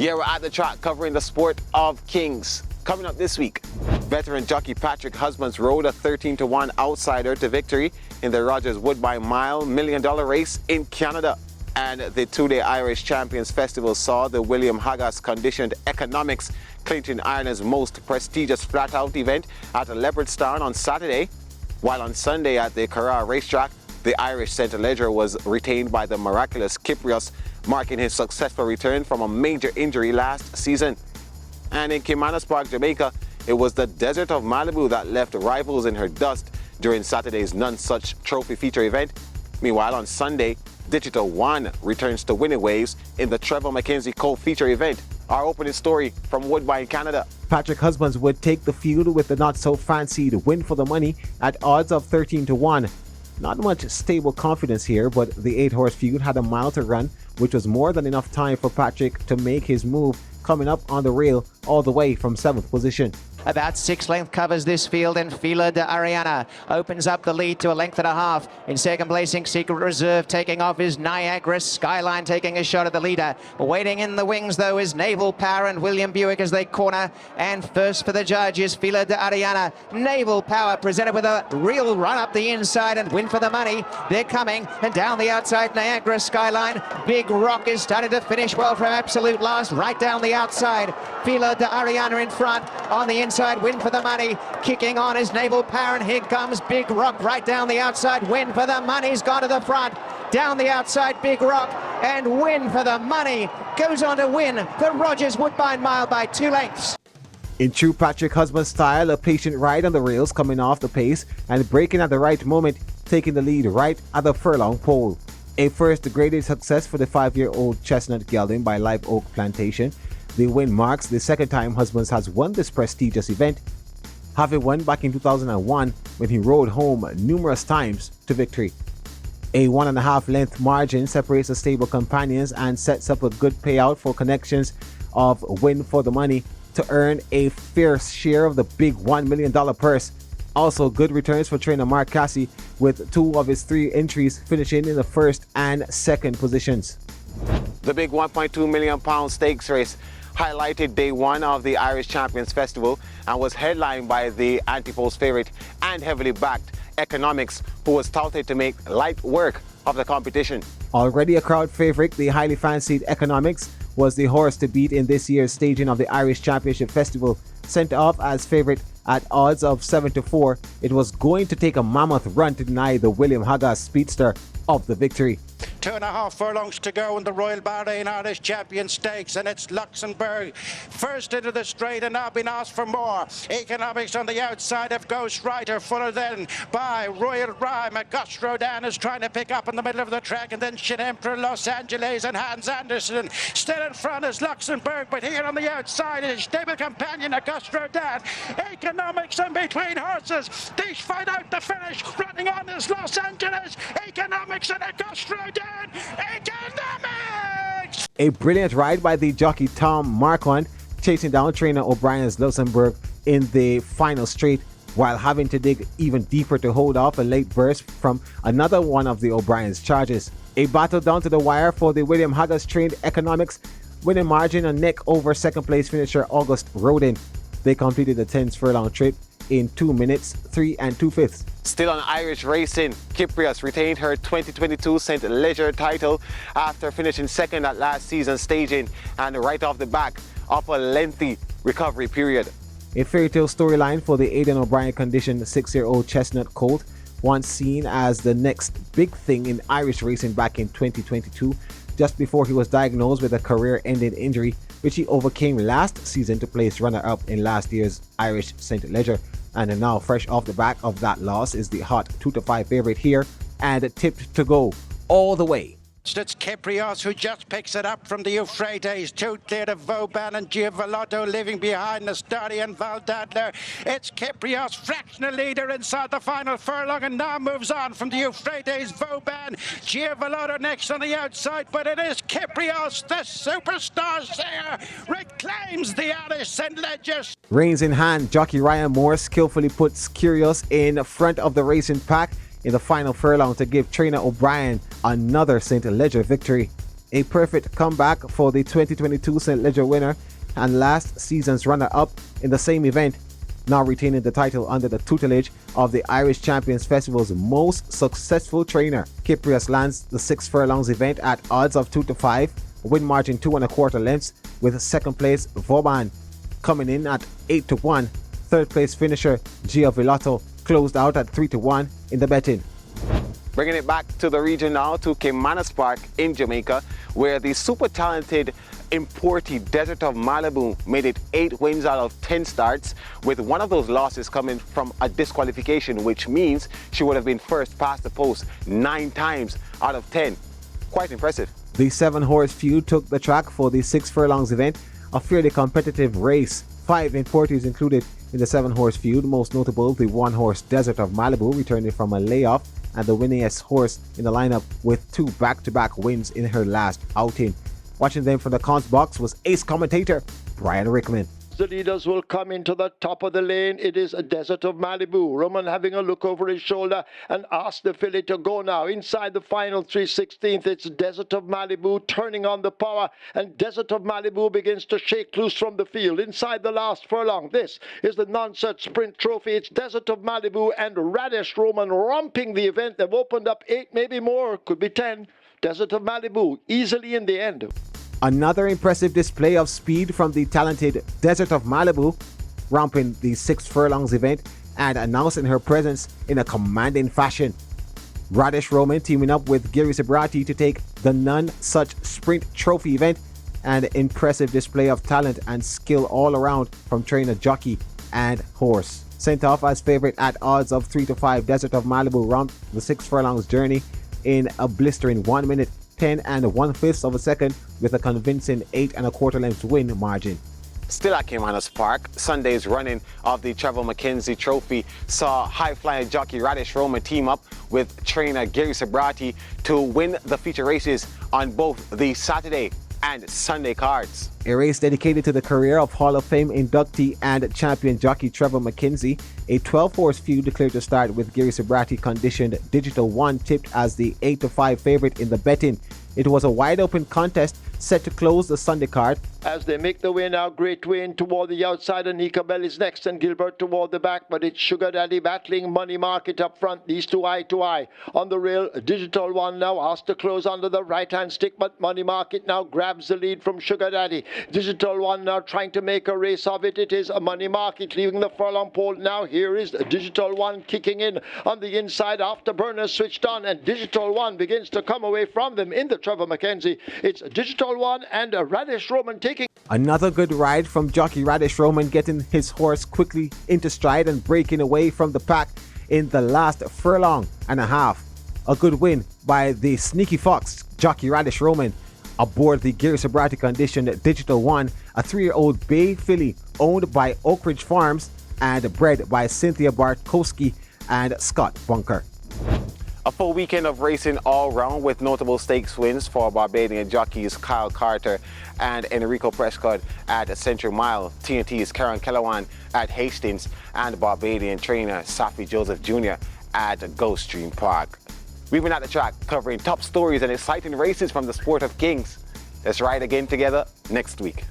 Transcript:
Yeah, we're at the track covering the sport of kings. Coming up this week, veteran jockey Patrick Husbands rode a 13-1 outsider to victory in the Rogers Woodbine Mile $1 million race in Canada. And the two-day Irish Champions Festival saw the William Haggas conditioned Economics clinching Ireland's most prestigious flat-out event at Leopardstown on Saturday, while on Sunday at the Carrara racetrack, the Irish Centre Ledger was retained by the miraculous Kyprios, marking his successful return from a major injury last season. And in Caymanas Park, Jamaica, it was the Desert of Malibu that left rivals in her dust during Saturday's None Such Trophy feature event. Meanwhile, on Sunday, Digital One returns to winning waves in the Trevor McKenzie co-feature event. Our opening story from Woodbine, Canada. Patrick Husbands would take the field with the not-so-fancied Win for the Money at odds of 13-1. Not much stable confidence here, but the 8-horse feud had a mile to run, which was more than enough time for Patrick to make his move, coming up on the rail all the way from 7th position. About 6 length covers this field, and Fila de Ariana opens up the lead to 1.5 lengths. In second placing, Secret Reserve taking off is Niagara Skyline taking a shot at the leader. Waiting in the wings though is Naval Power and William Buick as they corner. And first for the judge is Fila de Ariana. Naval Power presented with a real run up the inside and Win for the Money. They're coming, and down the outside Niagara Skyline. Big Rock is starting to finish well from absolute last right down the outside. Fila de Ariana in front. On the inside, Win for the Money. Kicking on is Naval Power, and here comes Big Rock right down the outside. Win for the Money's gone to the front. Down the outside, Big Rock, and Win for the Money goes on to win the Rogers Woodbine Mile by 2 lengths. In true Patrick Husband style, a patient ride on the rails, coming off the pace and breaking at the right moment, taking the lead right at the furlong pole. A first graded success for the 5-year-old chestnut gelding by Live Oak Plantation. The win marks the second time Husbands has won this prestigious event, having won back in 2001 when he rode home numerous times to victory. A 1.5 length margin separates the stable companions and sets up a good payout for connections of Win for the Money to earn a fair share of the big $1 million purse. Also good returns for trainer Mark Cassie, with 2 of his 3 entries finishing in the first and second positions. The big £1.2 million stakes race highlighted day 1 of the Irish Champions Festival and was headlined by the Antipodes favorite and heavily backed Economics, who was touted to make light work of the competition. Already a crowd favorite, the highly fancied Economics was the horse to beat in this year's staging of the Irish Championship Festival. Sent off as favorite at odds of 7-4, it was going to take a mammoth run to deny the William Haggas speedster of the victory. 2.5 furlongs to go in the Royal Bahrain Irish Champion Stakes, and it's Luxembourg first into the straight and now been asked for more. Economics on the outside of Ghost Rider, followed then by Royal Rhyme. Gus Rodin is trying to pick up in the middle of the track, and then Shin Emperor Los Angeles and Hans Anderson. Still in front is Luxembourg, but here on the outside is stable companion Gus Rodin. Economics in between horses. They fight out the finish. Running on is Los Angeles. Economics and Gus Rodin. Economics! A brilliant ride by the jockey Tom Marquand, chasing down trainer O'Brien's Luxembourg in the final straight, while having to dig even deeper to hold off a late burst from another one of the O'Brien's charges. A battle down to the wire for the William Haggas trained Economics, winning margin a neck over second place finisher August Rodin. They completed the 10th furlong trip in 2 minutes, 3 2/5. Still on Irish racing, Kyprios retained her 2022 St. Leger title after finishing second at last season's staging and right off the back of a lengthy recovery period. A fairy tale storyline for the Aidan O'Brien conditioned 6-year-old chestnut colt, once seen as the next big thing in Irish racing back in 2022, just before he was diagnosed with a career-ending injury, which he overcame last season to place runner-up in last year's Irish St. Leger. And now, fresh off the back of that loss, is the hot 2-5 favorite here and tipped to go all the way. It's Kyprios who just picks it up from the Euphrates. 2 clear to Vauban and Giavolotto leaving behind Nastari and Valdadler. It's Kyprios, fractional leader inside the final furlong, and now moves on from the Euphrates. Vauban, Giavolotto next on the outside, but it is Kyprios, the superstar sayer, reclaims the Irish St. Ledgers. Reins in hand, jockey Ryan Moore skillfully puts Kyprios in front of the racing pack in the final furlong to give trainer O'Brien another St. Leger victory. A perfect comeback for the 2022 St. Leger winner and last season's runner-up in the same event, now retaining the title under the tutelage of the Irish Champions Festival's most successful trainer. Kyprios lands the 6 furlongs event at odds of 2-5, win margin 2 1/4 lengths, with second place Woodbine coming in at 8-1. Third place finisher Gia Villotto closed out at 3-1 in the betting. Bringing it back to the region now, to Caymanas Park in Jamaica, where the super talented importee Desert of Malibu made it 8 wins out of 10 starts, with one of those losses coming from a disqualification, which means she would have been first past the post 9 times out of 10. Quite impressive. The 7-horse feud took the track for the 6 furlongs event, a fairly competitive race. 5 importees included in the 7-horse feud, most notable the 1-horse Desert of Malibu returning from a layoff and the winningest horse in the lineup with 2 back-to-back wins in her last outing. Watching them from the cons box was ace commentator Brian Rickman. The leaders will come into the top of the lane. It is a Desert of Malibu. Roman having a look over his shoulder and asked the filly to go now. Inside the final 3/16, it's Desert of Malibu turning on the power, and Desert of Malibu begins to shake loose from the field. Inside the last furlong, this is the non-such sprint trophy. It's Desert of Malibu and Radish Roman romping the event. They've opened up 8, maybe more, could be 10. Desert of Malibu easily in the end. Another impressive display of speed from the talented Desert of Malibu, romping the 6 furlongs event and announcing her presence in a commanding fashion. Radish Roman teaming up with Gary Sabrati to take the none-such sprint trophy event, and impressive display of talent and skill all around from trainer, jockey and horse. Sent off as favorite at odds of 3-5, Desert of Malibu romped the 6 furlongs journey in a blistering 1 minute 10 1/5 of a second with a convincing 8 1/4 length win margin. Still at Caymanas Park, Sunday's running of the Trevor McKenzie Trophy saw high-flying jockey Radish Roman team up with trainer Gary Sabrati to win the feature races on both the Saturday and Sunday cards. A race dedicated to the career of Hall of Fame inductee and champion jockey Trevor McKenzie. A 12-horse feud declared to start with Gary Sabrati conditioned Digital One tipped as the 8-5 favorite in the betting. It was a wide-open contest set to close the Sunday card. As they make the way now, Great Wayne toward the outside, and Nika Bell is next, and Gilbert toward the back, but it's Sugar Daddy battling Money Market up front. These two eye to eye. On the rail, Digital One now asked to close under the right-hand stick, but Money Market now grabs the lead from Sugar Daddy. Digital One now trying to make a race of it. It is a Money Market leaving the furlong pole. Now here is Digital One kicking in on the inside after Burners switched on, and Digital One begins to come away from them in the Trevor McKenzie. It's Digital One and Radish Roman taking. Another good ride from jockey Radish Roman, getting his horse quickly into stride and breaking away from the pack in the last furlong and a half. A good win by the sneaky fox jockey Radish Roman aboard the Gary Sabrati conditioned Digital One, a 3-year-old bay filly owned by Oak Ridge Farms and bred by Cynthia Bartkowski and Scott Bunker. A full weekend of racing all round with notable stakes wins for Barbadian jockeys Kyle Carter and Enrico Prescott at Century Mile, TNT's Karen Kellewan at Hastings, and Barbadian trainer Safi Joseph Jr. at Gulfstream Park. We've been at the track covering top stories and exciting races from the sport of kings. Let's ride again together next week.